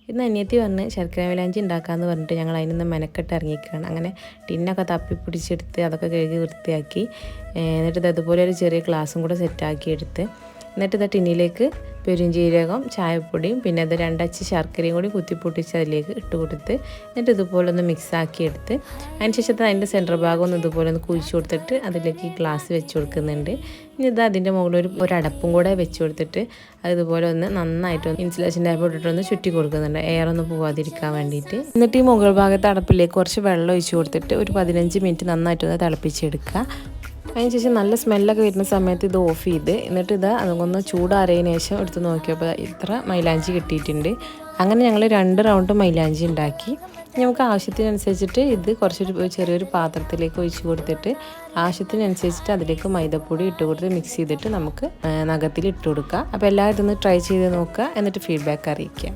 ഇന്ന് അനിയത്തി പറഞ്ഞ് ശർക്കര മൈലാഞ്ചി ഉണ്ടാക്കാമെന്ന് പറഞ്ഞിട്ട് ഞങ്ങൾ അതിനൊന്ന് മെനക്കെട്ട് ഇറങ്ങിക്കുകയാണ്. അങ്ങനെ ടിന്നൊക്കെ തപ്പി പിടിച്ചെടുത്ത് അതൊക്കെ കഴുകി വൃത്തിയാക്കി എന്നിട്ട് അതുപോലെ ഒരു ചെറിയ ഗ്ലാസും കൂടെ സെറ്റാക്കി എടുത്ത് എന്നിട്ട് ഇത് ടിന്നിലേക്ക് പെരുംജീരകം ചായപ്പൊടിയും പിന്നെ അത് 2 അച്ച് ശർക്കരയും കൂടി കുത്തിപ്പൊട്ടിച്ച് അതിലേക്ക് ഇട്ട് കൊടുത്ത് എന്നിട്ട് ഇതുപോലെ ഒന്ന് മിക്സാക്കി എടുത്ത് അതിനുശേഷം അതിൻ്റെ സെൻറ്റർ ഭാഗം ഒന്ന് ഇതുപോലെ ഒന്ന് കുഴിച്ച് കൊടുത്തിട്ട് അതിലേക്ക് ഈ ഗ്ലാസ് വെച്ച് കൊടുക്കുന്നുണ്ട്. ഇനി ഇത് അതിൻ്റെ മുകളിൽ ഒരു അടപ്പും കൂടെ വെച്ച് കൊടുത്തിട്ട് അതുപോലെ ഒന്ന് നന്നായിട്ട് ഇൻസുലേഷൻ ടൈപ്പ് ഇട്ടിട്ടൊന്ന് ചുറ്റി കൊടുക്കുന്നുണ്ട്, എയർ ഒന്ന് പോവാതിരിക്കാൻ വേണ്ടിയിട്ട്. എന്നിട്ട് ഈ മുകൾ ഭാഗത്ത് അടപ്പിലേക്ക് കുറച്ച് വെള്ളം ഒഴിച്ച് കൊടുത്തിട്ട് ഒരു 15 മിനിറ്റ് നന്നായിട്ടൊന്ന് തിളപ്പിച്ചെടുക്കുക. അതിനുശേഷം നല്ല സ്മെല്ലൊക്കെ വരുന്ന സമയത്ത് ഇത് ഓഫ് ചെയ്ത് എന്നിട്ട് അതൊന്ന് ചൂടാറിയതിന് ശേഷം എടുത്ത് നോക്കിയപ്പോൾ ഇത്ര മൈലാഞ്ചി കിട്ടിയിട്ടുണ്ട്. അങ്ങനെ ഞങ്ങൾ 2 റൗണ്ട് മൈലാഞ്ചി ഉണ്ടാക്കി. നമുക്ക് ആവശ്യത്തിനനുസരിച്ചിട്ട് ഇത് കുറച്ചൊരു ചെറിയൊരു പാത്രത്തിലേക്ക് ഒഴിച്ച് കൊടുത്തിട്ട് ആവശ്യത്തിനനുസരിച്ചിട്ട് അതിലേക്ക് മൈദപ്പൊടി ഇട്ട് കൊടുത്ത് മിക്സ് ചെയ്തിട്ട് നമുക്ക് നഖത്തിൽ ഇട്ട് കൊടുക്കുക. അപ്പോൾ എല്ലാവരും ഇതൊന്ന് ട്രൈ ചെയ്ത് നോക്കുക, എന്നിട്ട് ഫീഡ്ബാക്ക് അറിയിക്കുക.